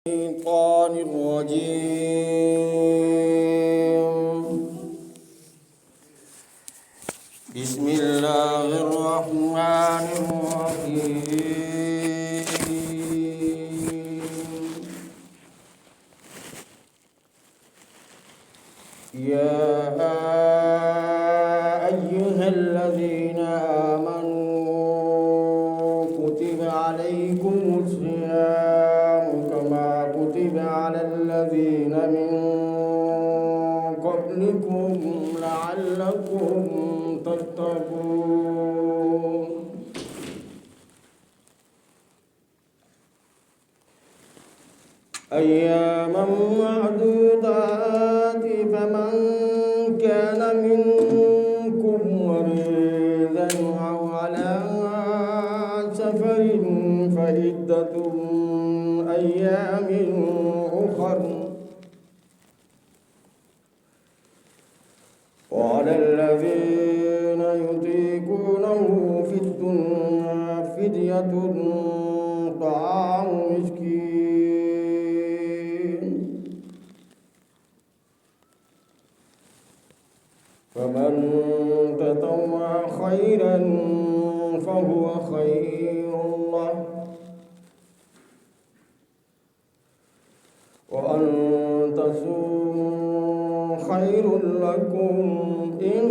الشيطان الرجيم. بسم الله الرحمن الرحيم. يا أيها الذين آمنوا كتب عليكم الصيام كما كتب على الذين من قبلكم لعلكم تتقون. أياما معدودات فمن كان منكم مريضا أو على سفر فعدة أيام أخر وعلى الذين يطيقونه فدية طعام مسكين فمن تطوع خيرا فهو خير له وأن تصوموا خير لكم إن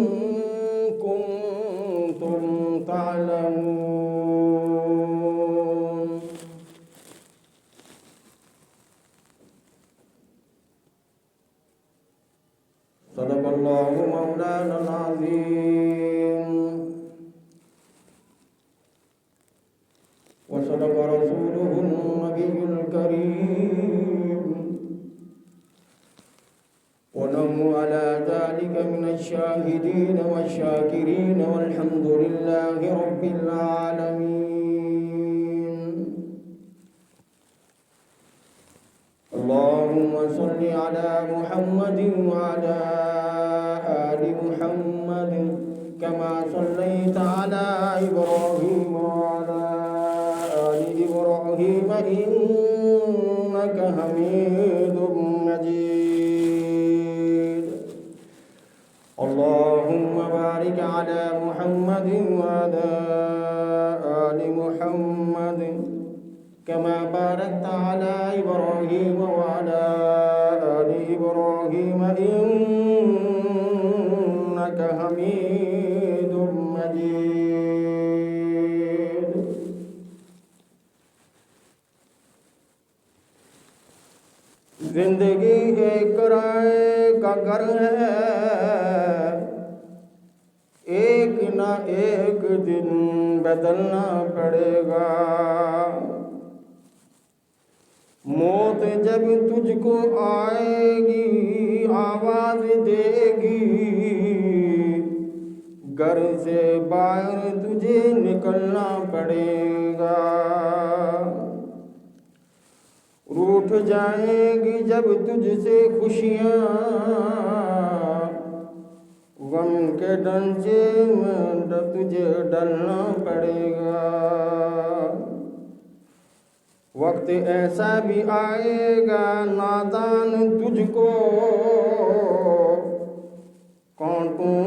كنتم تعلمون. صدق الله مولانا العظيم وصدق رسوله النبي الكريم ونحن على ذلك من الشاهدين والشاكرين والحمد لله رب العالمين. اللهم صل على محمد وعلى آل محمد كما صليت على إبراهيم وعلى آل إبراهيم إنك حميد مجيد. اللهم بارك على محمد وعلى آل محمد كما باركت على إبراهيم وعلى آل إبراهيم إنك حميد مجيد. زندگی ایک کرائے کا گھر ہے، ایک نہ ایک دن بدلنا پڑے گا. موت جب تجھ کو آئے گی آواز دے گی، گھر سے باہر تجھے نکلنا پڑے گا. روٹھ جائیں گی جب تجھ سے خوشیاں، غم کے ڈنجے میں تجھے ڈلنا پڑے گا. وقت ایسا بھی آئے گا نادان تجھ کو کانٹوں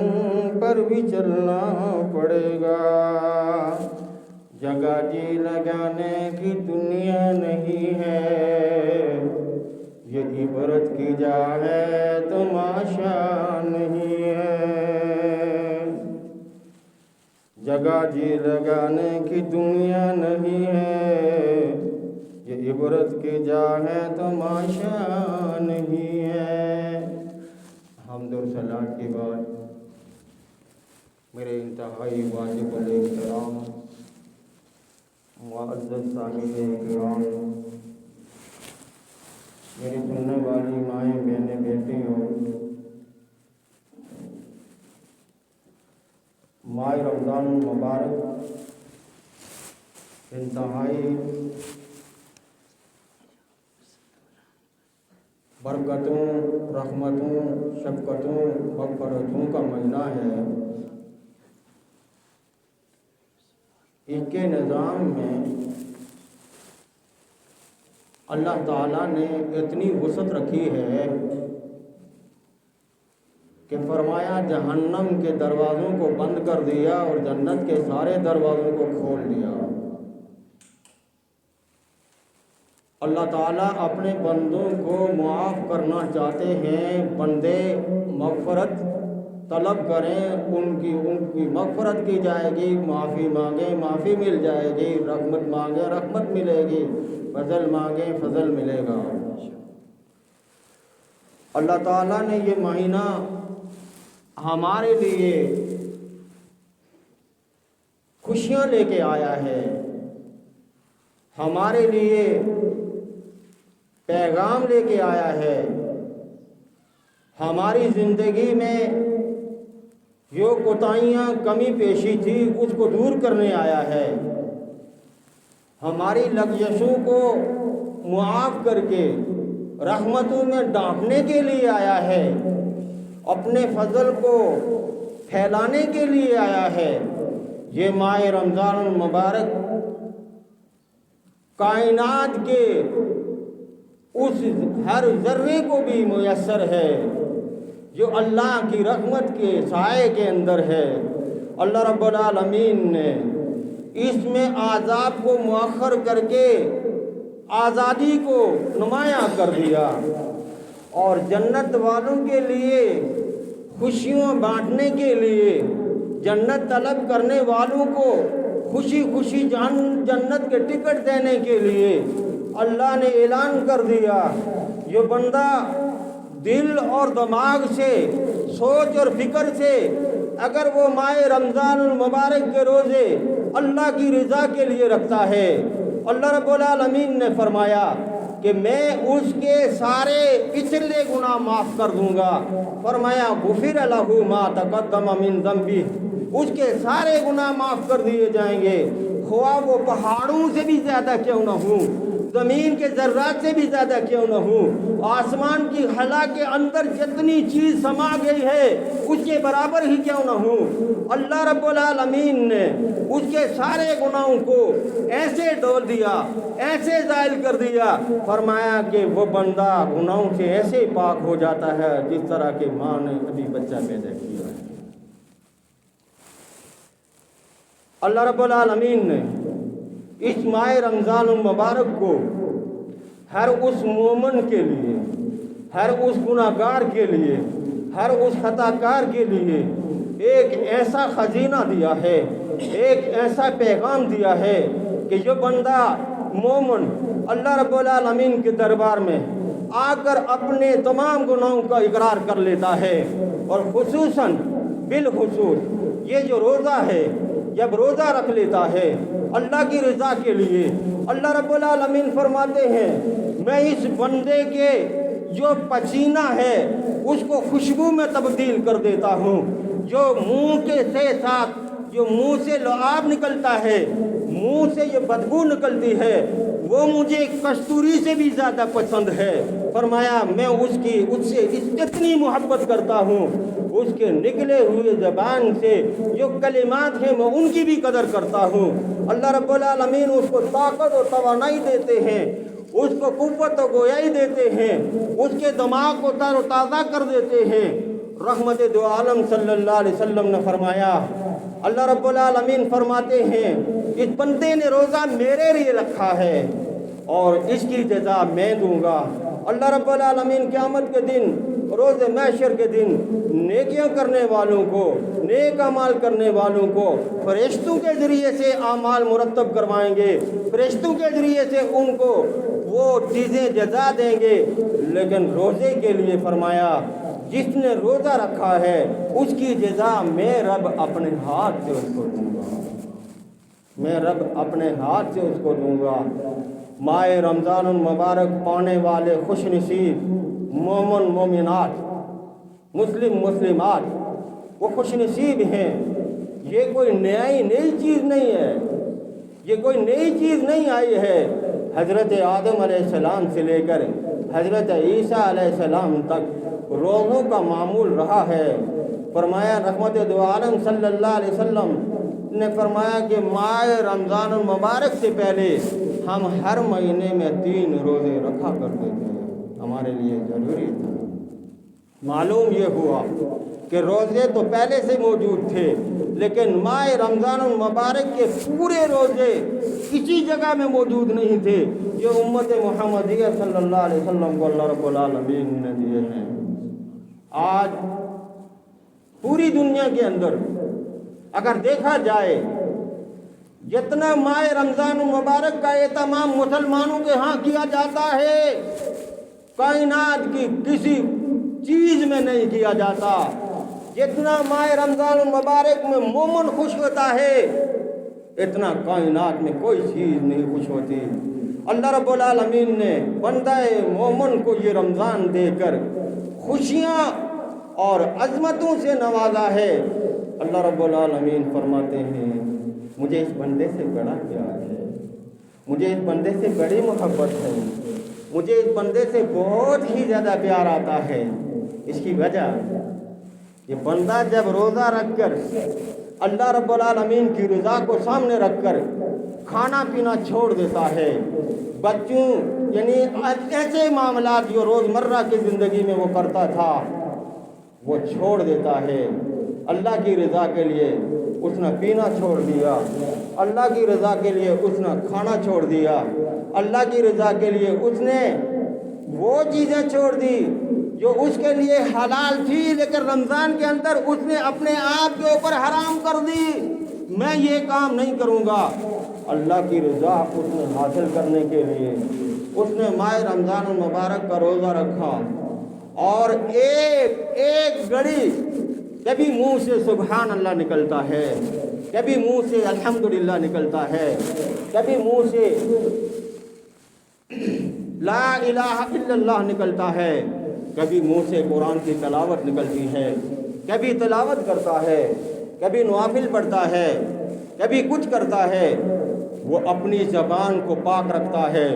پر بھی چلنا پڑے گا. جگہ جی لگانے کی دنیا نہیں ہے، یہ عبرت کی جا ہے تماشا نہیں ہے. جگہ جی لگانے کی دنیا نہیں ہے، یہ عبرت کی جا ہے تماشا نہیں ہے. حمد و ثنا کے بعد میرے انتہائی واجب الاحترام معزز سامعین کرام، میری سننے والی مائیں بہنیں بیٹیوں، ماہ رمضان المبارک انتہائی برکتوں، رحمتوں، شفقتوں، مغفرتوں کا مہینہ ہے. اس کے نظام میں اللہ تعالیٰ نے اتنی وسعت رکھی ہے کہ فرمایا جہنم کے دروازوں کو بند کر دیا اور جنت کے سارے دروازوں کو کھول دیا۔ اللہ تعالیٰ اپنے بندوں کو معاف کرنا چاہتے ہیں، بندے مغفرت طلب کریں، ان کی مغفرت کی جائے گی، معافی مانگیں معافی مل جائے گی، رحمت مانگیں رحمت ملے گی، فضل مانگیں فضل ملے گا۔ اللہ تعالیٰ نے یہ مہینہ ہمارے لیے خوشیاں لے کے آیا ہے، ہمارے لیے پیغام لے کے آیا ہے، ہماری زندگی میں جو کوتاہیاں کمی پیشی تھی اس کو دور کرنے آیا ہے، ہماری لغزشوں کو معاف کر کے رحمتوں میں ڈھانپنے کے لیے آیا ہے، اپنے فضل کو پھیلانے کے لیے آیا ہے۔ یہ ماہ رمضان المبارک کائنات کے اس ہر ذرے کو بھی میسر ہے جو اللہ کی رحمت کے سائے کے اندر ہے۔ اللہ رب العالمین نے اس میں عذاب کو مؤخر کر کے آزادی کو نمایاں کر دیا اور جنت والوں کے لیے خوشیاں بانٹنے کے لیے، جنت طلب کرنے والوں کو خوشی خوشی جنت کے ٹکٹ دینے کے لیے اللہ نے اعلان کر دیا، جو بندہ دل اور دماغ سے، سوچ اور فکر سے اگر وہ ماہ رمضان المبارک کے روزے اللہ کی رضا کے لیے رکھتا ہے، اللہ رب العالمین نے فرمایا کہ میں اس کے سارے پچھلے گناہ معاف کر دوں گا۔ فرمایا غفر لہ ما تقدم من ذنبہ، اس کے سارے گناہ معاف کر دیے جائیں گے، خواہ وہ پہاڑوں سے بھی زیادہ کیوں نہ ہوں، زمین کے ذرات سے بھی زیادہ کیوں نہ ہوں، آسمان کی خلا کے اندر جتنی چیز سما گئی ہے اس کے برابر ہی کیوں نہ ہوں، اللہ رب العالمین نے اس کے سارے گناہوں کو ایسے ڈول دیا، ایسے زائل کر دیا، فرمایا کہ وہ بندہ گناہوں سے ایسے پاک ہو جاتا ہے جس طرح کہ ماں نے ابھی بچہ پیدا کیا ہے۔ اللہ رب العالمین نے اس ماہ رمضان المبارک کو ہر اس مومن کے لیے، ہر اس گناہگار کے لیے، ہر اس خطا کار کے لیے ایک ایسا خزینہ دیا ہے، ایک ایسا پیغام دیا ہے کہ جو بندہ مومن اللہ رب العالمین کے دربار میں آ کر اپنے تمام گناہوں کا اقرار کر لیتا ہے، اور خصوصاً بالخصوص یہ جو روزہ ہے، جب روزہ رکھ لیتا ہے اللہ کی رضا کے لیے، اللہ رب العالمین فرماتے ہیں میں اس بندے کے جو پسینہ ہے اس کو خوشبو میں تبدیل کر دیتا ہوں، جو منہ کے سے ساتھ جو منہ سے لعاب نکلتا ہے، منہ سے یہ بدبو نکلتی ہے، وہ مجھے کستوری سے بھی زیادہ پسند ہے۔ فرمایا میں اس سے اتنی محبت کرتا ہوں، اس کے نکلے ہوئے زبان سے جو کلمات ہیں میں ان کی بھی قدر کرتا ہوں۔ اللہ رب العالمین اس کو طاقت و توانائی دیتے ہیں، اس کو قوت و گویائی دیتے ہیں، اس کے دماغ کو تر و تازہ کر دیتے ہیں۔ رحمت دو عالم صلی اللہ علیہ وسلم نے فرمایا، اللہ رب العالمین فرماتے ہیں اس بندے نے روزہ میرے لیے رکھا ہے اور اس کی جزا میں دوں گا۔ اللہ رب العالمین قیامت کے دن، روز محشر کے دن نیکیاں کرنے والوں کو، نیک اعمال کرنے والوں کو فرشتوں کے ذریعے سے اعمال مرتب کروائیں گے، فرشتوں کے ذریعے سے ان کو وہ چیزیں جزا دیں گے، لیکن روزے کے لیے فرمایا جس نے روزہ رکھا ہے اس کی جزا میں رب اپنے ہاتھ سے اس کو دوں گا، میں رب اپنے ہاتھ سے اس کو دوں گا۔ ماہ رمضان المبارک پانے والے خوش نصیب مومن مومنات، مسلم مسلمات وہ خوش نصیب ہیں۔ یہ کوئی نئی چیز نہیں ہے، یہ کوئی نئی چیز نہیں آئی ہے، حضرت آدم علیہ السلام سے لے کر حضرت عیسیٰ علیہ السلام تک روزوں کا معمول رہا ہے۔ فرمایا رحمت دو عالم صلی اللہ علیہ وسلم نے فرمایا کہ ماہ رمضان المبارک سے پہلے ہم ہر مہینے میں 3 روزے رکھا کرتے تھے، ہمارے لیے ضروری تھا۔ معلوم یہ ہوا کہ روزے تو پہلے سے موجود تھے، لیکن ماہ رمضان المبارک کے پورے روزے کسی جگہ میں موجود نہیں تھے جو امت محمدیہ صلی اللہ علیہ وسلم کو اللہ رب العالمین نے دیے ہیں۔ آج پوری دنیا کے اندر اگر دیکھا جائے، جتنا ماہ رمضان المبارک کا اہتمام مسلمانوں کے ہاں کیا جاتا ہے، کائنات کی کسی چیز میں نہیں کیا جاتا۔ جتنا ماہ رمضان المبارک میں مومن خوش ہوتا ہے، اتنا کائنات میں کوئی چیز نہیں خوش ہوتی۔ اللہ رب العالمین نے بندہ مومن کو یہ رمضان دے کر خوشیاں اور عظمتوں سے نوازا ہے۔ اللہ رب العالمین فرماتے ہیں، مجھے اس بندے سے بڑا پیار ہے، مجھے اس بندے سے بڑی محبت ہے، مجھے اس بندے سے بہت ہی زیادہ پیار آتا ہے۔ اس کی وجہ یہ بندہ جب روزہ رکھ کر اللہ رب العالمین کی رضا کو سامنے رکھ کر کھانا پینا چھوڑ دیتا ہے، بچوں یعنی ایسے معاملات جو روزمرہ کی زندگی میں وہ کرتا تھا وہ چھوڑ دیتا ہے، اللہ کی رضا کے لیے اس نے پینا چھوڑ دیا، اللہ کی رضا کے لیے اس نے کھانا چھوڑ دیا، اللہ کی رضا کے لیے اس نے وہ چیزیں چھوڑ دی جو اس کے لیے حلال تھی، لیکن رمضان کے اندر اس نے اپنے آپ کے اوپر حرام کر دی۔ میں یہ کام نہیں کروں گا۔ اللہ کی رضا اس نے حاصل کرنے کے لیے اس نے ماہ رمضان المبارک کا روزہ رکھا، اور ایک گھڑی کبھی منہ سے سبحان اللہ نکلتا ہے، کبھی منہ سے الحمدللہ نکلتا ہے، کبھی منہ سے لا الہ الا اللہ نکلتا ہے، کبھی منہ سے قرآن کی تلاوت نکلتی ہے، کبھی تلاوت کرتا ہے، کبھی نوافل پڑھتا ہے، کبھی کچھ کرتا ہے۔ وہ اپنی زبان کو پاک رکھتا ہے،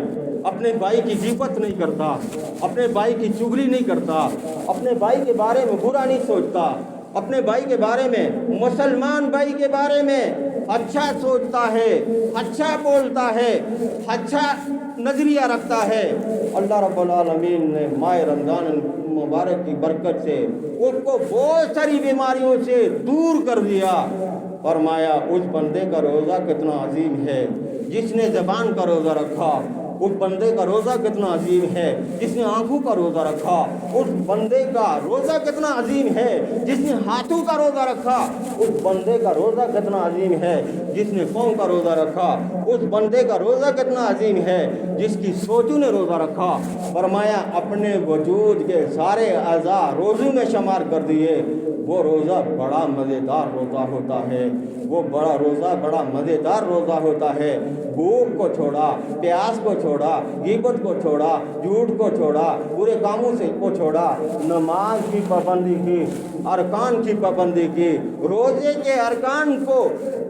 اپنے بھائی کی غیبت نہیں کرتا، اپنے بھائی کی چغلی نہیں کرتا، اپنے بھائی کے بارے میں برا نہیں سوچتا، اپنے بھائی کے بارے میں، مسلمان بھائی کے بارے میں اچھا سوچتا ہے، اچھا بولتا ہے، اچھا نظریہ رکھتا ہے۔ اللہ رب العالمین نے ماہ رمضان مبارک کی برکت سے اس کو بہت ساری بیماریوں سے دور کر دیا۔ فرمایا اس بندے کا روزہ کتنا عظیم ہے جس نے زبان کا روزہ رکھا، اس بندے کا روزہ کتنا عظیم ہے جس نے آنکھوں کا روزہ رکھا، اس بندے کا روزہ کتنا عظیم ہے جس نے ہاتھوں کا روزہ رکھا، اس بندے کا روزہ کتنا عظیم ہے جس نے پاؤں کا روزہ رکھا، اس بندے کا روزہ کتنا عظیم ہے جس کی سوچوں نے روزہ رکھا۔ فرمایا اپنے وجود کے سارے اعضاء روزوں میں شمار کر دیے، وہ روزہ بڑا مزیدار روزہ ہوتا ہے، وہ بڑا روزہ بڑا مزیدار روزہ ہوتا ہے۔ بھوک کو چھوڑا، پیاس کو چھوڑا، غیبت کو چھوڑا، جھوٹ کو چھوڑا، برے کاموں سے کو چھوڑا، نماز کی پابندی کی، ارکان کی پابندی کی، روزے کے ارکان کو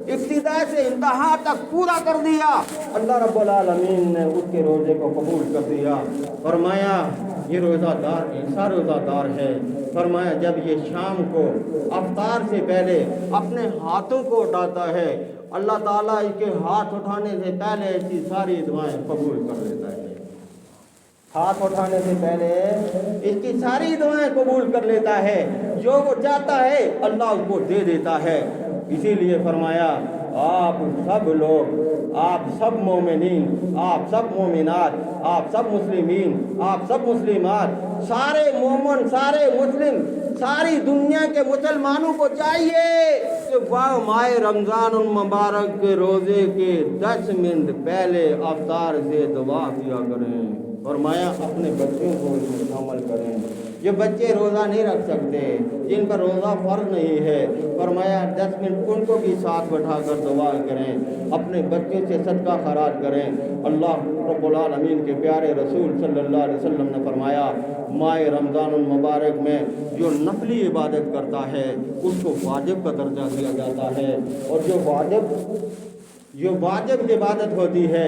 ابتدا سے انتہا تک پورا کر دیا۔ اللہ رب العالمین نے اس کے روزے کو قبول کر دیا۔ فرمایا یہ روزہ دار ایسا روزہ دار ہے، فرمایا جب یہ شام کو افطار سے پہلے اپنے ہاتھوں کو اٹھاتا ہے، اللہ تعالیٰ اس کے ہاتھ اٹھانے سے پہلے ایسی ساری دعائیں قبول کر لیتا ہے۔ ہاتھ اٹھانے سے پہلے اس کی ساری دعائیں قبول کر لیتا ہے، جو وہ چاہتا ہے اللہ اس کو دے دیتا ہے۔ اسی لیے فرمایا آپ سب لوگ، آپ سب مومنین، آپ سب مومنات، آپ سب مسلمین، آپ سب مسلمات، سارے مومن، سارے مسلم، ساری دنیا کے مسلمانوں کو چاہیے کہ وہ ماہ رمضان المبارک کے روزے کے 10 منٹ پہلے افطار سے دعا کیا کریں۔ فرمایا اپنے بچوں کو اس میں شامل کریں۔ جو بچے روزہ نہیں رکھ سکتے، جن پر روزہ فرض نہیں ہے، فرمایا 10 منٹ ان کو بھی ساتھ بٹھا کر دعا کریں، اپنے بچوں سے صدقہ خیرات کریں۔ اللہ رب العالمین کے پیارے رسول صلی اللہ علیہ وسلم نے فرمایا ماہ رمضان المبارک میں جو نفلی عبادت کرتا ہے اس کو واجب کا درجہ دیا جاتا ہے، اور جو واجب عبادت ہوتی ہے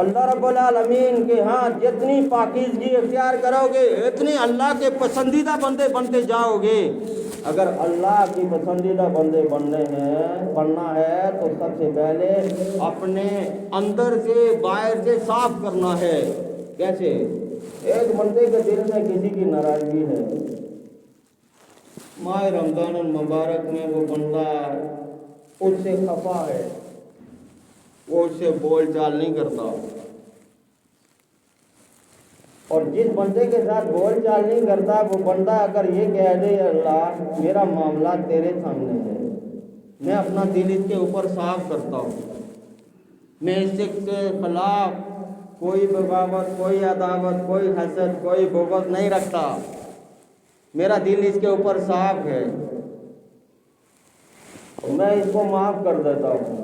اللہ رب العالمین کے ہاں جتنی پاکیزگی اختیار کرو گے اتنی اللہ کے پسندیدہ بندے بنتے جاؤ گے۔ اگر اللہ کی پسندیدہ بندے بننا ہے تو سب سے پہلے اپنے اندر سے باہر سے صاف کرنا ہے۔ کیسے؟ ایک بندے کے دل میں کسی کی ناراضگی ہے، ماہ رمضان المبارک میں وہ بندہ اس سے خفا ہے، وہ اس سے بول چال نہیں کرتا، اور جس بندے کے ساتھ بول چال نہیں کرتا وہ بندہ اگر یہ کہہ دے اللہ میرا معاملہ تیرے سامنے ہے، میں اپنا دل اس کے اوپر صاف کرتا ہوں، میں اس کے خلاف کوئی بغاوت، کوئی عداوت، کوئی حسد، کوئی بغض نہیں رکھتا، میرا دل اس کے اوپر صاف ہے، میں اس کو معاف کر دیتا ہوں۔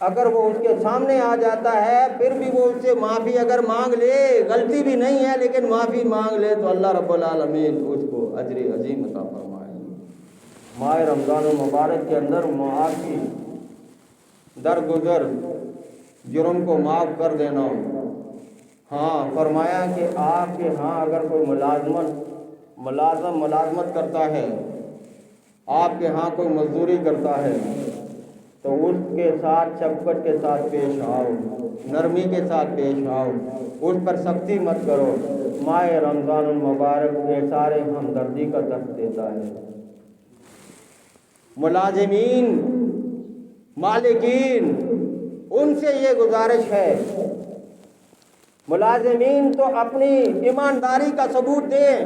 اگر وہ اس کے سامنے آ جاتا ہے پھر بھی وہ اس سے معافی اگر مانگ لے، غلطی بھی نہیں ہے لیکن معافی مانگ لے تو اللہ رب العالمین اس کو اجر عظیم عطا فرمائے گی۔ ماہ رمضان المبارک کے اندر معافی، درگزر، جرم کو معاف کر دینا۔ ہاں فرمایا کہ آپ کے ہاں اگر کوئی ملازمت کرتا ہے، آپ کے ہاں کوئی مزدوری کرتا ہے تو اس کے ساتھ شفقت کے ساتھ پیش آؤ، نرمی کے ساتھ پیش آؤ، اس پر سختی مت کرو۔ ماہ رمضان المبارک یہ سارے ہمدردی کا درس دیتا ہے۔ ملازمین، مالکین، ان سے یہ گزارش ہے، ملازمین تو اپنی ایمانداری کا ثبوت دیں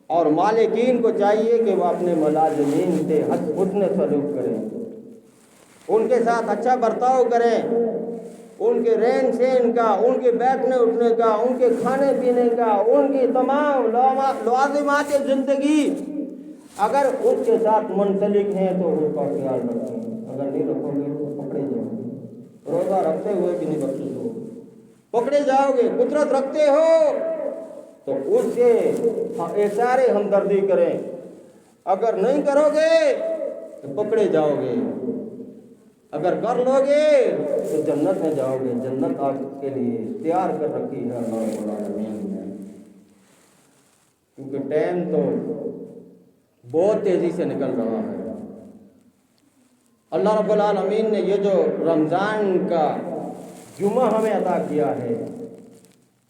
اور مالکین کو چاہیے کہ وہ اپنے ملازمین سے حسن سلوک کریں، ان کے ساتھ اچھا برتاؤ کریں، ان کے رہن سہن کا، ان کے بیٹھنے اٹھنے کا، ان کے کھانے پینے کا، ان کی تمام لوازمات زندگی اگر اس کے ساتھ منسلک ہیں تو اس کا خیال رکھیں، اگر نہیں رکھو گے تو پکڑے جاؤ گے، روزہ رکھتے ہوئے بھی نہیں بخشش ہو، پکڑے جاؤ گے۔ قدرت رکھتے ہو تو اس سے سارے ہمدردی کریں، اگر نہیں کرو گے تو پکڑے جاؤ گے، اگر کر لو گے تو جنت میں جاؤ گے۔ جنت آپ کے لیے تیار کر رکھی ہے اللہ رب العالمین نے، کیونکہ ٹائم تو بہت تیزی سے نکل رہا ہے۔ اللہ رب العالمین نے یہ جو رمضان کا جمعہ ہمیں عطا کیا ہے،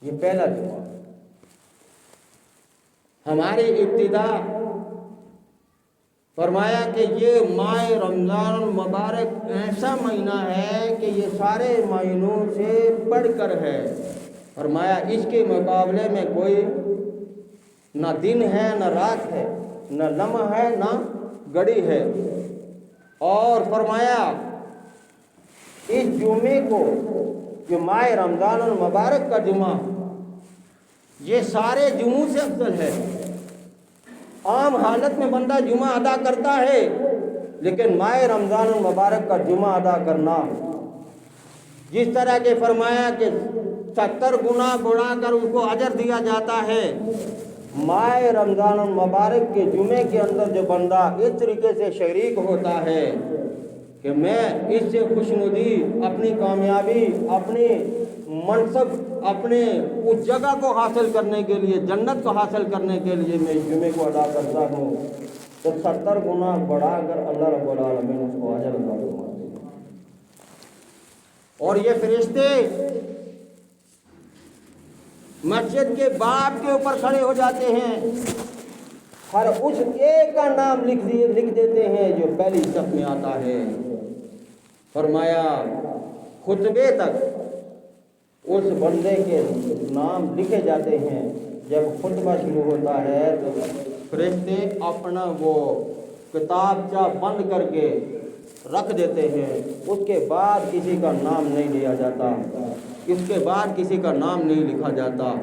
یہ پہلا جمعہ، ہماری ابتدا فرمایا کہ یہ ماہ رمضان المبارک ایسا مہینہ ہے کہ یہ سارے مہینوں سے بڑھ کر ہے۔ فرمایا اس کے مقابلے میں کوئی نہ دن ہے، نہ رات ہے، نہ لمحہ ہے، نہ گھڑی ہے۔ اور فرمایا اس جمعے کو، جو ماہ رمضان المبارک کا جمعہ، یہ سارے جمعوں سے افضل ہے۔ عام حالت میں بندہ جمعہ ادا کرتا ہے لیکن ماہ رمضان المبارک کا جمعہ ادا کرنا، جس طرح کے فرمایا کہ 70 گنا بڑھا کر اس کو اجر دیا جاتا ہے، ماہ رمضان المبارک کے جمعے کے اندر جو بندہ اس طریقے سے شریک ہوتا ہے کہ میں اس سے خوشنودی، اپنی کامیابی، اپنی منصب، اپنے اس جگہ کو حاصل کرنے کے لیے، جنت کو حاصل کرنے کے لیے میں اس جمعے کو ادا کرتا ہوں تو 70 گنا بڑھا کر اللہ رب العالمین اس کو اجر عطا فرماتے ہیں۔ اور یہ فرشتے مسجد کے باب کے اوپر کھڑے ہو جاتے ہیں، ہر اس ایک کا نام لکھ دیتے ہیں جو پہلی صف میں آتا ہے۔ فرمایا خطبے تک اس بندے کے نام لکھے جاتے ہیں، جب خطبہ شروع ہوتا ہے تو فرشتے اپنا وہ کتابچہ بند کر کے رکھ دیتے ہیں، اس کے بعد کسی کا نام نہیں لیا جاتا، اس کے بعد کسی کا نام نہیں لکھا جاتا۔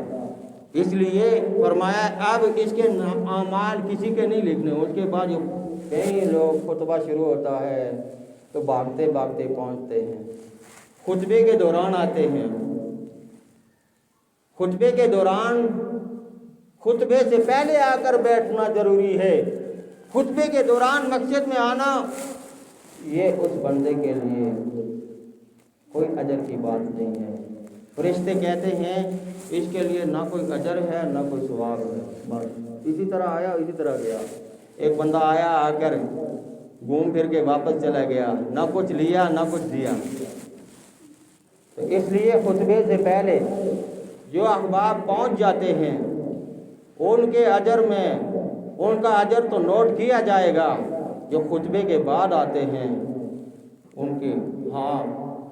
اس لیے فرمایا اب اس کے اعمال کسی کے نہیں لکھنے۔ اس کے بعد جو کئی لوگ خطبہ شروع ہوتا ہے تو بھاگتے بھاگتے پہنچتے ہیں، خطبے کے دوران آتے ہیں، خطبے کے دوران، خطبے سے پہلے آ کر بیٹھنا ضروری ہے، خطبے کے دوران مسجد میں آنا یہ اس بندے کے لیے کوئی اجر کی بات نہیں ہے۔ فرشتے کہتے ہیں اس کے لیے نہ کوئی اجر ہے نہ کوئی ثواب ہے، بس اسی طرح آیا اسی طرح گیا۔ ایک بندہ آیا، آ کر گھوم پھر کے واپس چلا گیا، نہ کچھ لیا نہ کچھ دیا۔ تو اس لیے خطبے سے پہلے جو احباب پہنچ جاتے ہیں ان کے اجر میں ان کا اجر تو نوٹ کیا جائے گا، جو خطبے کے بعد آتے ہیں ان کے ہاں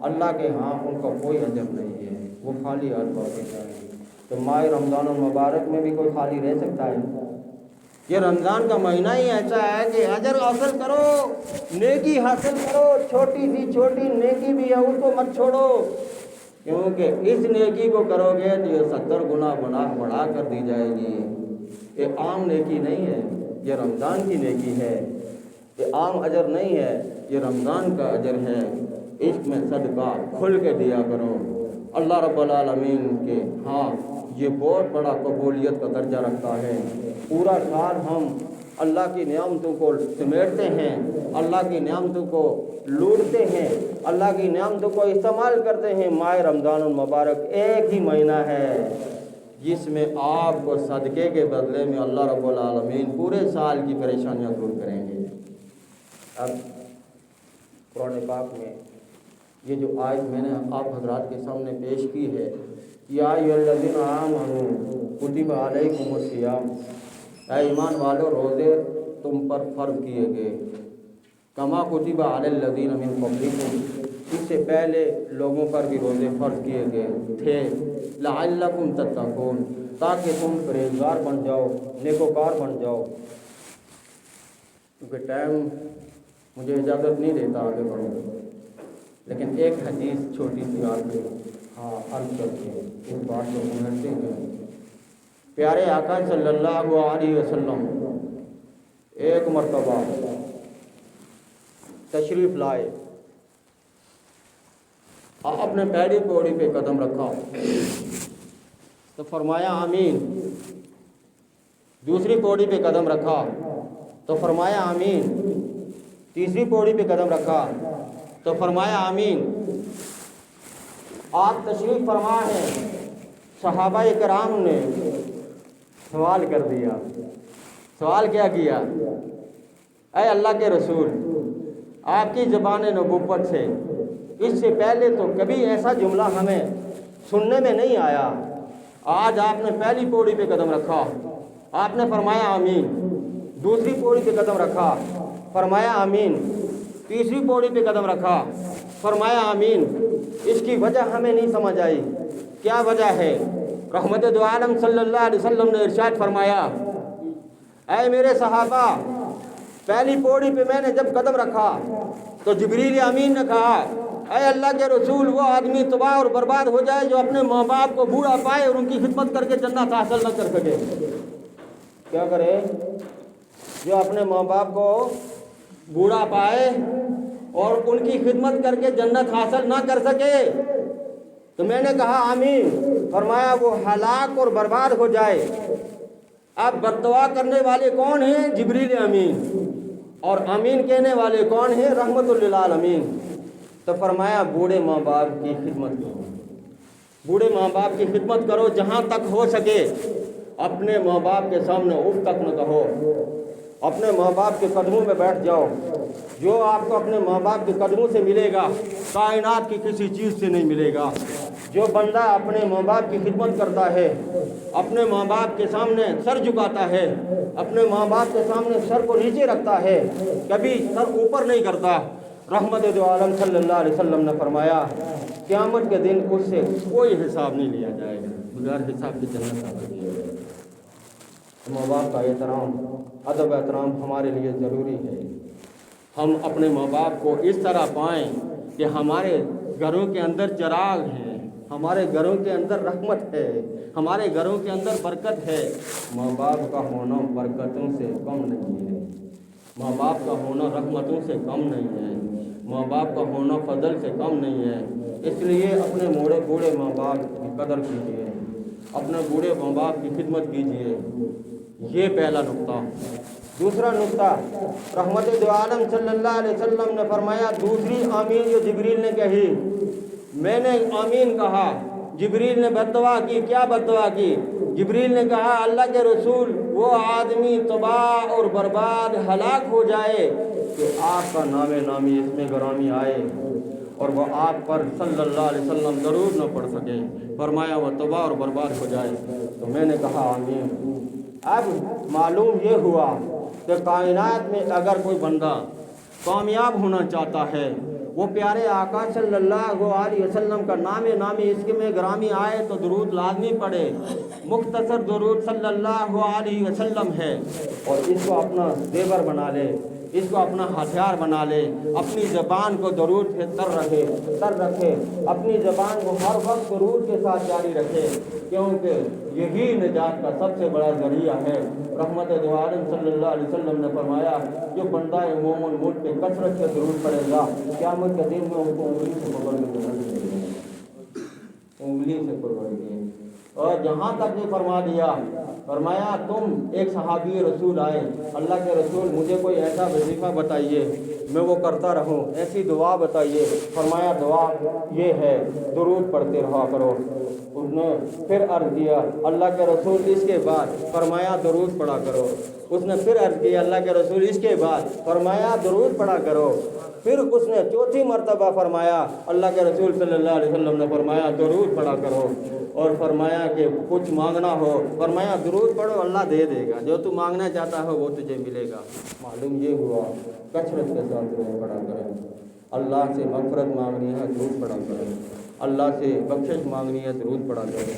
اللہ کے ہاں ان کا کوئی اجر نہیں ہے، وہ خالی ہاتھ واپس آئیں گے۔ تو ماہ رمضان المبارک میں بھی کوئی خالی رہ سکتا ہے؟ یہ رمضان کا مہینہ ہی ایسا ہے کہ اجر حاصل کرو، نیکی حاصل کرو، چھوٹی سی چھوٹی نیکی بھی ہے اس کو مت چھوڑو، کیونکہ اس نیکی کو کرو گے تو یہ 70 گنا بڑھا کر دی جائے گی۔ یہ عام نیکی نہیں ہے، یہ رمضان کی نیکی ہے، یہ عام اجر نہیں ہے، یہ رمضان کا اجر ہے۔ اس میں صدقہ کھل کے دیا کرو۔ اللہ رب العالمین کے ہاں یہ بہت بڑا قبولیت کا درجہ رکھتا ہے۔ پورا سال ہم اللہ کی نعمتوں کو سمیٹتے ہیں، اللہ کی نعمتوں کو لوٹتے ہیں، اللہ کی نعمتوں کو استعمال کرتے ہیں۔ ماہ رمضان المبارک ایک ہی مہینہ ہے جس میں آپ کو صدقے کے بدلے میں اللہ رب العالمین پورے سال کی پریشانیاں دور کریں گے۔ اب قرآن پاک میں یہ جو آیت میں نے آپ حضرات کے سامنے پیش کی ہے، یا ایھا الذین آمنوا کتب علیکم الصیام، اے ایمان والو روزے تم پر فرض کیے گئے، کما کتب علی الذین من قبلکم، اس سے پہلے لوگوں پر بھی روزے فرض کیے گئے تھے، لعلکم تتقون، تاکہ تم پرہیزگار بن جاؤ، نیکوکار بن جاؤ۔ کیونکہ ٹائم مجھے اجازت نہیں دیتا آگے بڑھوں، لیکن ایک حدیث چھوٹی سی آپ نے عرض کر کے اس بات کو سمجھتے ہیں۔ پیارے آقا صلی اللہ علیہ وسلم ایک مرتبہ تشریف لائے، آپ نے پہلی پوڑی پہ قدم رکھا تو فرمایا آمین، دوسری پوڑی پہ قدم رکھا تو فرمایا آمین، تیسری پوڑی پہ قدم رکھا تو فرمایا آمین۔ آپ تشریف فرما ہیں، صحابہ کرام نے سوال کر دیا۔ سوال کیا کیا؟ اے اللہ کے رسول، آپ کی زبان نبوت سے اس سے پہلے تو کبھی ایسا جملہ ہمیں سننے میں نہیں آیا، آج آپ نے پہلی پوڑی پہ قدم رکھا، آپ نے فرمایا آمین، دوسری پوڑی پہ قدم رکھا، فرمایا آمین، تیسری پوڑی پہ قدم رکھا، فرمایا آمین۔ اس کی وجہ ہمیں نہیں سمجھ آئی، کیا وجہ ہے؟ رحمت دو عالم صلی اللہ علیہ وسلم نے ارشاد فرمایا، اے میرے صحابہ، پہلی پوڑی پہ میں نے جب قدم رکھا تو جبریل امین نے کہا، اے اللہ کے رسول، وہ آدمی تباہ اور برباد ہو جائے جو اپنے ماں باپ کو بوڑھا پائے اور ان کی خدمت کر کے جنت حاصل نہ کر سکے۔ کیا کرے؟ جو اپنے ماں باپ کو بوڑھا پائے اور ان کی خدمت کر کے جنت حاصل نہ کر سکے۔ تو میں نے کہا آمین، فرمایا وہ ہلاک اور برباد ہو جائے۔ اب بددعا کرنے والے کون ہیں؟ جبریل امین، اور آمین کہنے والے کون ہیں؟ رحمت للعالمین۔ تو فرمایا بوڑھے ماں باپ کی خدمت کرو، بوڑھے ماں باپ کی خدمت کرو، جہاں تک ہو سکے اپنے ماں باپ کے سامنے اف تک نہ کہو، اپنے ماں باپ کے قدموں میں بیٹھ جاؤ۔ جو آپ کو اپنے ماں باپ کے قدموں سے ملے گا کائنات کی کسی چیز سے نہیں ملے گا۔ جو بندہ اپنے ماں باپ کی خدمت کرتا ہے، اپنے ماں باپ کے سامنے سر جھکاتا ہے، اپنے ماں باپ کے سامنے سر کو نیچے رکھتا ہے، کبھی سر اوپر نہیں کرتا، رحمت دو عالم صلی اللہ علیہ وسلم نے فرمایا قیامت کے دن اس سے کوئی حساب نہیں لیا جائے گا، بغیر حساب کے جنت داخل کیا جائے گا۔ ماں باپ کا احترام، ادب احترام ہمارے لیے ضروری ہے۔ ہم اپنے ماں باپ کو اس طرح پائیں کہ ہمارے گھروں کے اندر چراغ ہے، ہمارے گھروں کے اندر رحمت ہے، ہمارے گھروں کے اندر برکت ہے۔ ماں باپ کا ہونا برکتوں سے کم نہیں ہے، ماں باپ کا ہونا رحمتوں سے کم نہیں ہے، ماں باپ کا ہونا فضل سے کم نہیں ہے۔ اس لیے اپنے بوڑھے ماں باپ کی قدر کیجیے، اپنے بوڑھے ماں باپ کی خدمت کیجیے۔ یہ پہلا نقطہ۔ دوسرا نقطہ، رحمت دو عالم صلی اللہ علیہ وسلم نے فرمایا دوسری آمین جو جبریل نے کہی، میں نے آمین کہا، جبریل نے بددعا کی۔ کیا بددعا کی؟ جبریل نے کہا اللہ کے رسول وہ آدمی تباہ اور برباد ہلاک ہو جائے کہ آپ کا نام نامی اس میں گرامی آئے اور وہ آپ پر صلی اللہ علیہ وسلم درود نہ پڑھ سکے۔ فرمایا وہ تباہ اور برباد ہو جائے۔ تو میں نے کہا آمین۔ اب معلوم یہ ہوا کہ کائنات میں اگر کوئی بندہ کامیاب ہونا چاہتا ہے، وہ پیارے آقا صلی اللہ علیہ وسلم کا نام نامی اس میں گرامی آئے تو درود لازمی پڑھے۔ مختصر درود صلی اللہ علیہ وسلم ہے، اور اس کو اپنا زیور بنا لے، اس کو اپنا ہتھیار بنا لے، اپنی زبان کو درود سے تر رکھے، اپنی زبان کو ہر وقت درود کے ساتھ جاری رکھے، کیونکہ یہی نجات کا سب سے بڑا ذریعہ ہے۔ رحمت دو عالم صلی اللہ علیہ وسلم نے فرمایا جو بندہ مومن ملک پہ کثرت سے درود پڑے گا، قیامت کے دن میں ان کو انگلی سے پکڑ کے جنت دے گا، انگلی سے پکڑ کے۔ اور جہاں تک یہ فرما دیا، فرمایا تم ایک صحابی رسول آئے، اللہ کے رسول مجھے کوئی ایسا وظیفہ بتائیے میں وہ کرتا رہوں، ایسی دعا بتائیے۔ فرمایا دعا یہ ہے درود پڑھتے رہا کرو۔ اس نے پھر عرض کیا اللہ کے رسول اس کے بعد؟ فرمایا درود پڑھا کرو۔ اس نے پھر عرض کیا اللہ کے رسول اس کے بعد؟ فرمایا درود پڑھا کرو۔ پھر اس نے چوتھی مرتبہ فرمایا اللہ کے رسول صلی اللہ علیہ وسلم نے فرمایا درود پڑھا کرو۔ اور فرمایا کہ کچھ مانگنا ہو، فرمایا درود پڑھو اللہ دے دے گا، جو تو مانگنا چاہتا ہو وہ تجھے ملے گا۔ معلوم یہ ہوا کثرت کے ساتھ درود پڑھا کریں۔ اللہ سے مغفرت مانگنی ہے درود پڑھا کریں، اللہ سے بخشش مانگنی ہے درود پڑھا کریں،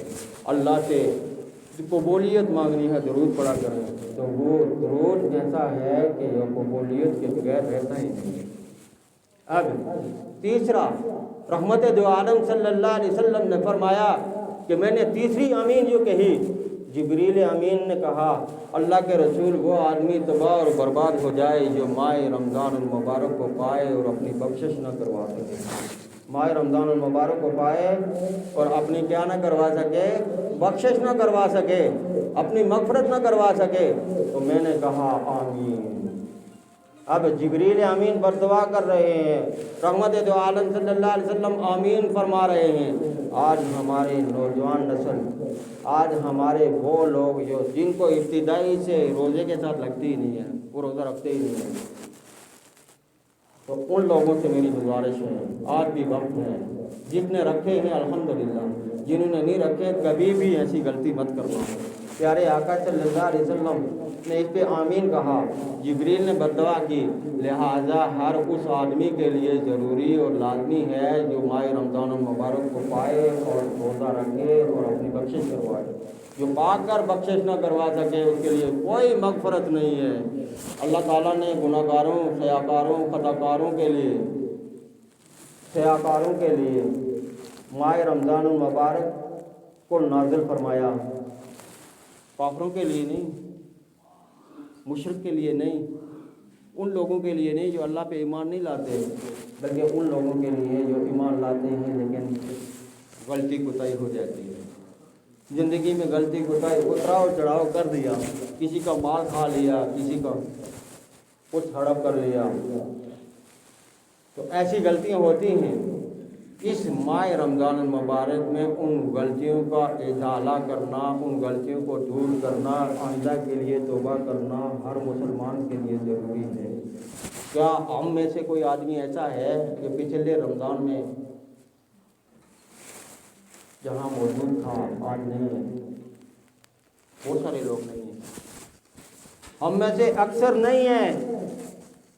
اللہ سے قبولیت مانگنی ہے درود پڑھا کریں۔ تو وہ درود ایسا ہے کہ یہ قبولیت کے بغیر رہتا ہی نہیں۔ اب تیسرا، رحمت دو عالم صلی اللہ علیہ وسلم نے فرمایا کہ میں نے تیسری آمین جو کہی، جبریل امین نے کہا اللہ کے رسول وہ آدمی تباہ اور برباد ہو جائے جو ماہ رمضان المبارک کو پائے اور اپنی بخشش نہ کروا سکے۔ ماہ رمضان المبارک کو پائے اور اپنی کیا نہ کروا سکے؟ بخشش نہ کروا سکے، اپنی مغفرت نہ کروا سکے۔ تو میں نے کہا آمین۔ اب جبریل امین بددعا کر رہے ہیں، رحمت دو عالم صلی اللہ علیہ وسلم آمین فرما رہے ہیں۔ آج ہمارے نوجوان نسل، آج ہمارے وہ لوگ جو جن کو ابتدائی سے روزے کے ساتھ لگتی ہی نہیں ہے، وہ روزہ رکھتے ہی نہیں ہیں، تو ان لوگوں سے میری گزارش ہے آج بھی وقت ہے، جس نے رکھے ہیں الحمدللہ، جنہوں نے نہیں رکھے کبھی بھی ایسی غلطی مت کرنا۔ پیارے آقا صلی اللہ علیہ وسلم نے اس پہ آمین کہا، جبریل نے بددعا کی، لہٰذا ہر اس آدمی کے لیے ضروری اور لازمی ہے جو ماہ رمضان المبارک کو پائے اور روزہ رکھے اور اپنی بخشش کروائے۔ جو پا کر بخشش نہ کروا سکے اس کے لیے کوئی مغفرت نہیں ہے۔ اللہ تعالیٰ نے گناہ گاروں، سیاکاروں، خطاکاروں کے لیے ماہ رمضان المبارک کو نازل فرمایا، کافروں کے لیے نہیں، مشرک کے لیے نہیں، ان لوگوں کے لیے نہیں جو اللہ پہ ایمان نہیں لاتے، بلکہ ان لوگوں کے لیے جو ایمان لاتے ہیں لیکن غلطی کوتاہی ہو جاتی ہے زندگی میں، غلطی کوتاہی اتراؤ چڑھاؤ کر دیا، کسی کا مال کھا لیا، کسی کا کچھ ہڑپ کر لیا، تو ایسی غلطیاں ہوتی ہیں۔ اس ماہ رمضان المبارک میں ان غلطیوں کا ازالہ کرنا، ان غلطیوں کو دور کرنا، آئندہ کے لیے توبہ کرنا ہر مسلمان کے لیے ضروری ہے۔ کیا ہم میں سے کوئی آدمی ایسا ہے کہ پچھلے رمضان میں جہاں موجود تھا آج نہیں ہے؟ بہت سارے لوگ نہیں ہیں، ہم میں سے اکثر نہیں ہیں،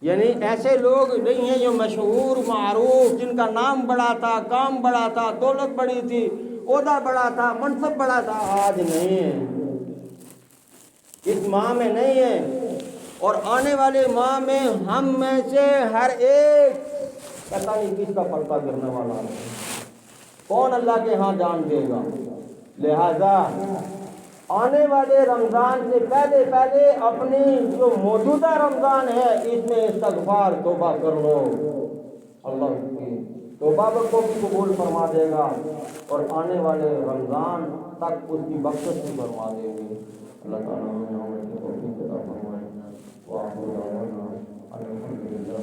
یعنی ایسے لوگ نہیں ہیں جو مشہور معروف، جن کا نام بڑا تھا، کام بڑا تھا، دولت بڑی تھی، عہدہ بڑا تھا، منصب بڑا تھا، آج نہیں ہے، اس ماہ میں نہیں ہے، اور آنے والے ماہ میں ہم میں سے ہر ایک پتہ نہیں کس کا پلٹا گرنے والا ہے، کون اللہ کے ہاں جان دے گا۔ لہذا آنے والے رمضان سے پہلے اپنی جو موجودہ رمضان ہے اس میں استغفار توبہ کر لو، اللہ کی توبہ کو بھی قبول فرما دے گا اور آنے والے رمضان تک اس کی بخشش بھی فرما دے گی۔ اللہ تعالیٰ ہمیں توفیق عطا فرمائے۔ وآخر دعوانا الحمدللہ۔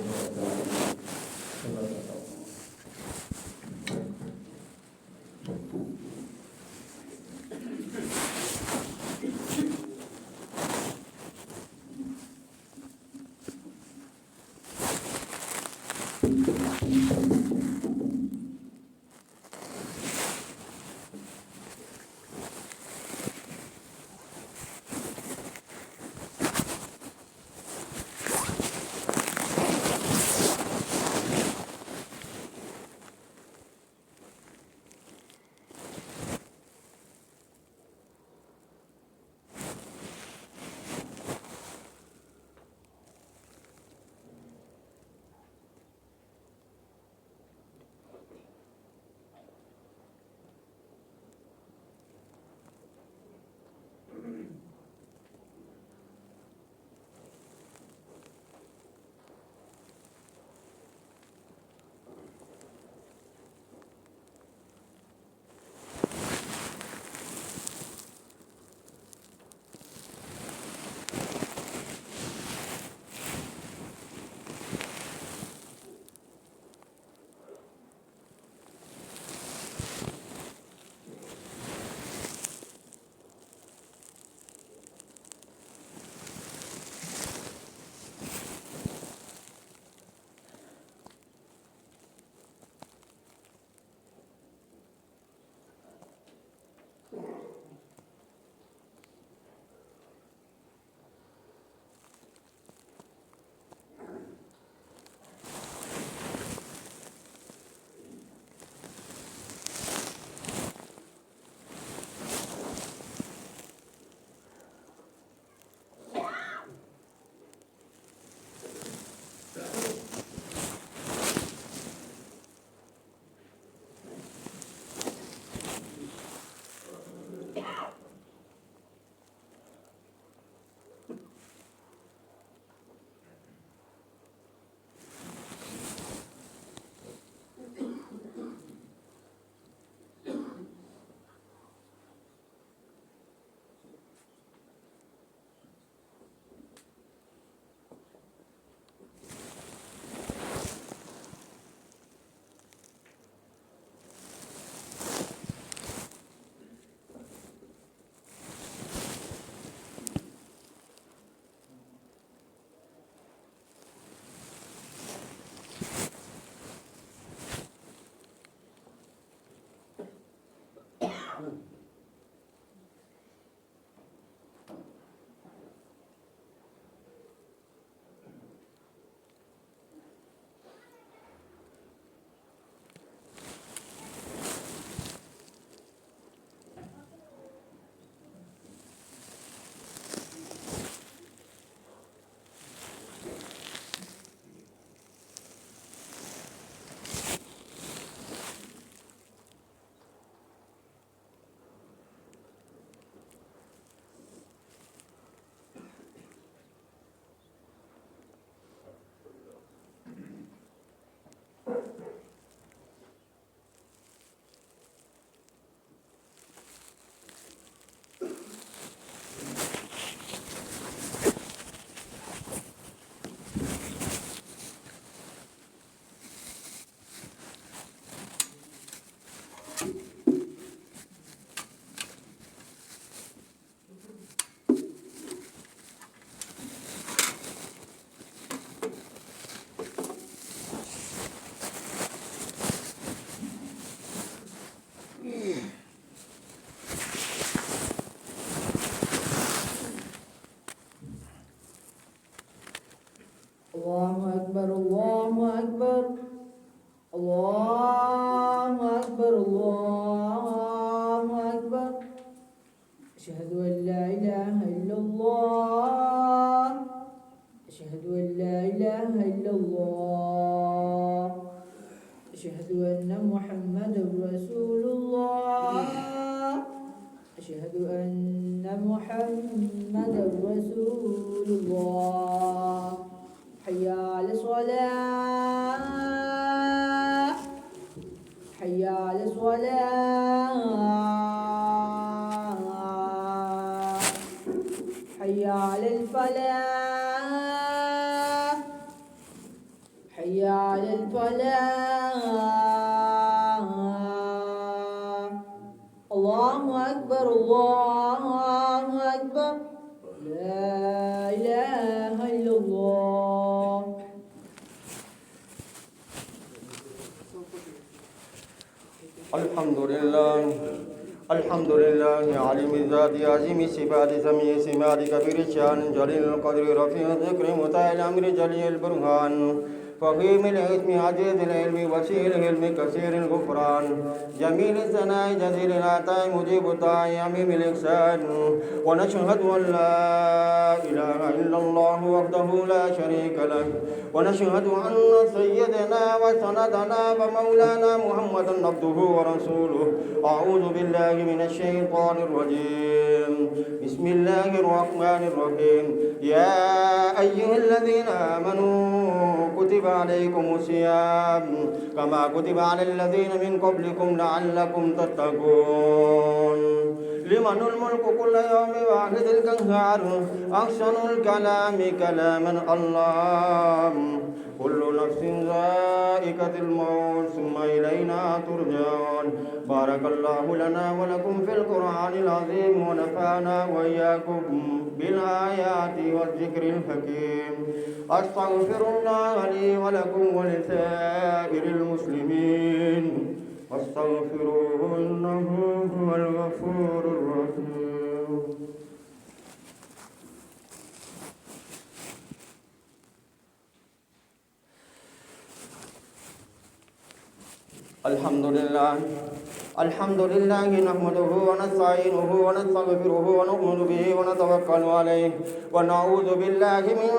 أكبر الله أكبر الله أكبر الله أكبر أشهد أن لا إله إلا الله أشهد أن لا إله إلا الله أشهد أن محمدا رسول الله أشهد أن محمدا رسول الله حي على الصلاة حي على الصلاة حي على الفلاح حي على الفلاح الله أكبر الله أكبر لا إله إلا الله. الحمد لله عالم الذات عظيم الصفات سميع السمات كبير الشان جليل القدر رفيع الذكر مطاع الأمر جليل البرهان فخيم العلم عزيز العلم وسيع العلم كثير الغفران جميل الثناء جزيل العطاء مجيب الداعي عميم الإحسان ونشهد أن لا إله إلا الله وحده لا شريك له ونشهد أن سيدنا وسندنا ومولانا محمدا عبده ورسوله. أعوذ بالله من الشيطان الرجيم. بسم الله الرحمن الرحيم. يا أيها الذين آمنوا كتب عليكم الصيام كما كتب على الذين من قبلكم لعلكم تتقون. لمن الملك كل يوم واحد القهار أحسن الكلام كلاما الله. كل نفس ذائقة الموت ثم إلينا ترجعون. بارك الله لنا ولكم في القرآن العظيم ونفعنا وإياكم بالآيات والذكر الحكيم. أستغفر الله لي ولكم ولسائر المسلمين واستغفروه إنه هو الغفور الرحيم. الحمد لله نحمده ونستعينه ونستغفره ونؤمن به ونتوكل عليه ونعوذ بالله من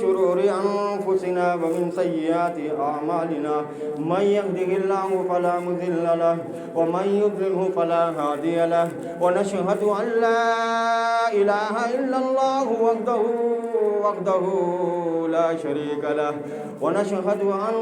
شرور أنفسنا ومن سيئات أعمالنا. من يهده الله فلا مضل له ومن يضلله فلا هادي له. ونشهد أن لا إله إلا الله وحده لا شريك له. ونشهد أن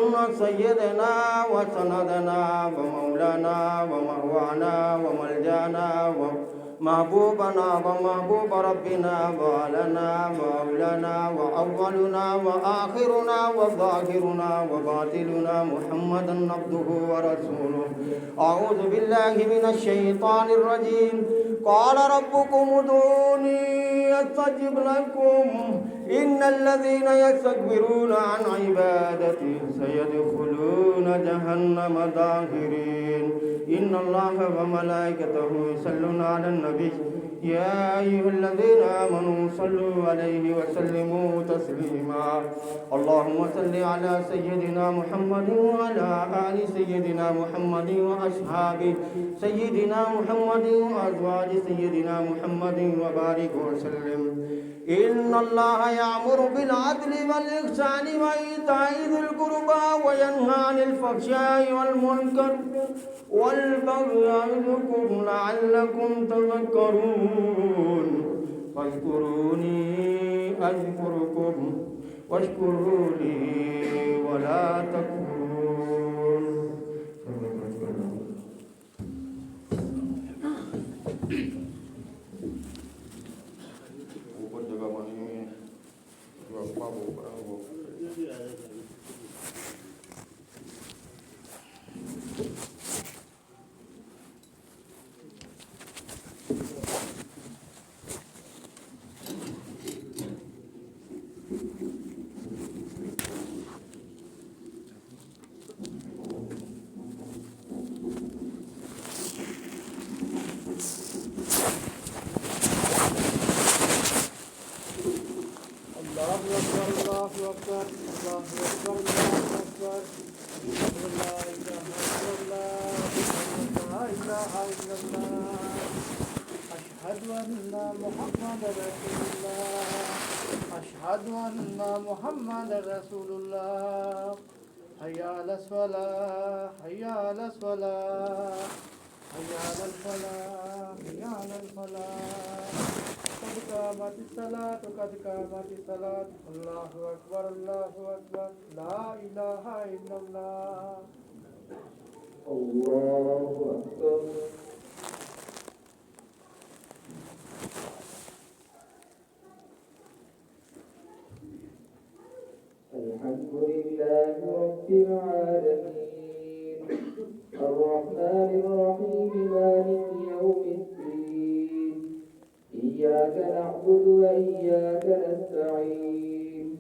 سيدنا وسندنا ومولانا ومأوانا وملجانا ومحبوبنا ومحبوب ربنا وعلنا وأولانا وأولنا وآخرنا وظاهرنا وباطلنا محمدا عبده ورسوله. أعوذ بالله من الشيطان الرجيم. قال ربكم ادعوني أستجب لكم إن الذين يستكبرون عن عبادتي سيدخلون جهنم داخرين. إن الله وملائكته يصلون على النبي يا أيها الذين آمنوا صلوا عليه وسلموا تسليما. اللهم صل على سيدنا محمد وعلى آل سيدنا محمد وأصحاب سيدنا محمد وأزواج سيدنا محمد وبارك وسلم. إن الله يأمر بالعدل والإحسان وإيتاء ذي القربى وينهى عن الفحشاء والمنكر والبغي يعظكم لعلكم تذكرون. فاذكروني أذكركم واشكروا لي ولا تكفرون. اوپر جگہ بنی ہوئی ہے جو اپنا وہ أكبر لا إله إلا الله لا إله إلا الله أشهد أن محمد رسول الله أشهد أن محمد رسول الله حي على الصلاة حي على الصلاة حي على الفلاح حي على الفلاح قد قامت الصلاة قد قامت الصلاة الله أكبر لا إله إلا الله الله أكبر الحمد لله رب العالمين الرحمن الرحيم مالك يوم الدين إياك نعبد وإياك نستعين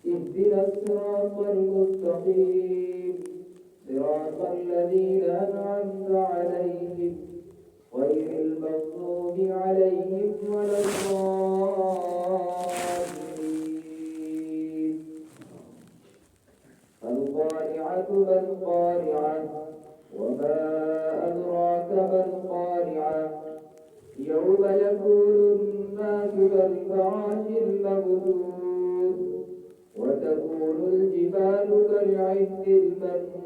اهدنا الصراط المستقيم صراط الذين أنعمت عليهم غير المغضوب عليهم ولا الضالين القارعة ما القارعة وما أدراك ما القارعة يوم يكون الناس كالفراش المبثوث وتكون الجبال كالعهن المنفوش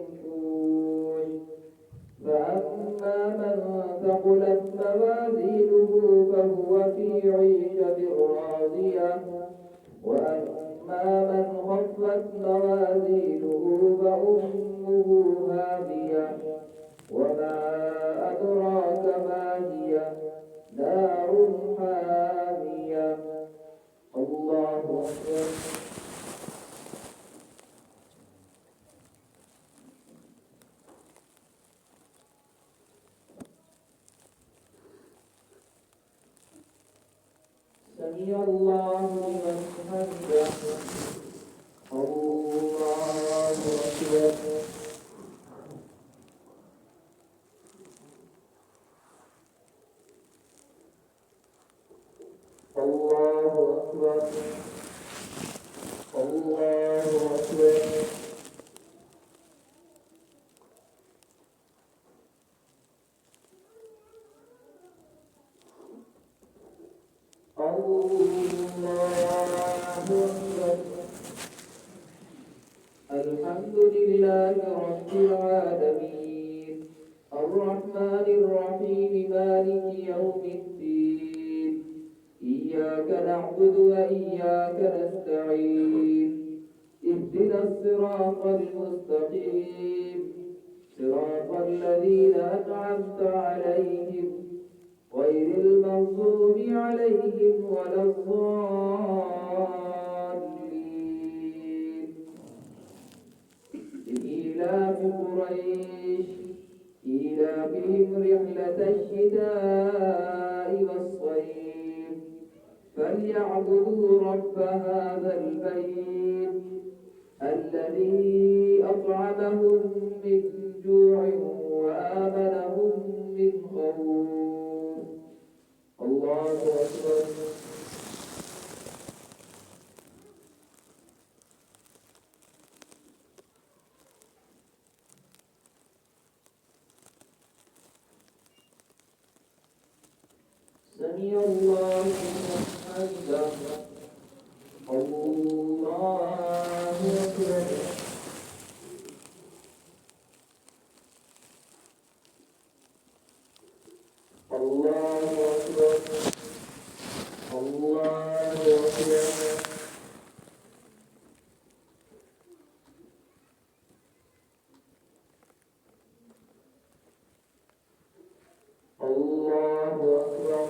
فأما من ثقلت موازينه فهو في عيشة راضية وأما من خفت موازينه فأمه هاوية وما أدراك ما هي نار حامية الله أكبر سمع الله لمن حمده الله أكبر الله أكبر الله أكبر الحمد لله رب العالمين الرحمن الرحيم مالك يوم الدين إياك نعبد وإياك نستعين اهدنا الصراط المستقيم صراط الذين أنعمت عليهم غير المغضوب عليهم ولا الضالين لإيلاف قريش إيلافهم رحلة الشتاء والصيف فليعبدوا رب هذا البيت الذي أطعمهم من جوع وآمنهم من خوف الله أكبر سمع الله لمن حمده الله أكبر الله أكبر الله أكبر الله أكبر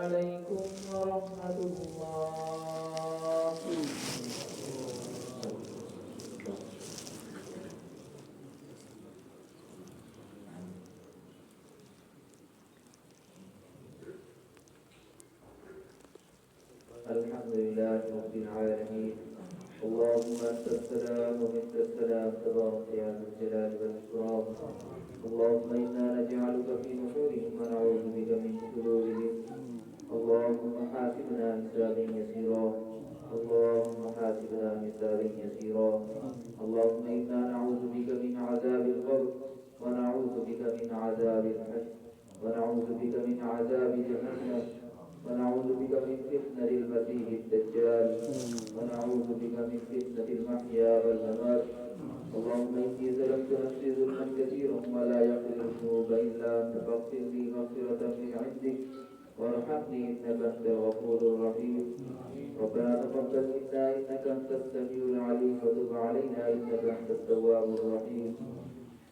عليكم ورحمة الله. الحمد لله رب العالمين. اللهم أنت السلام ومنك السلام تبارك يا ذا الجلال والإكرام. اللهم إنا نجعلك في نحورهم ونعوذ بك من شرورهم. اللهم حاسبنا حسابا يسيرا. اللهم حاسبنا حسابا يسيرا. اللهم إنا نعوذ بك من عذاب القبر ونعوذ بك من عذاب الحشر ونعوذ بك من عذاب جهنم ونعوذ بك من فتنة المسيح الدجال ونعوذ بك من فتنة المحيا والممات. اللهم إني ظلمت نفسي ظلما كثيرا ولا يغفر الذنوب إلا أنت فاغفر لي مغفرة من عندك وارحمني إنك أنت الغفور الرحيم. ربنا تقبل منا إنك أنت السميع العليم وتب علينا إنك أنت التواب الرحيم.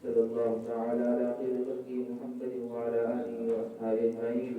صلى الله تعالى على خير خلقه محمد وعلى آله وأصحابه أجمعين.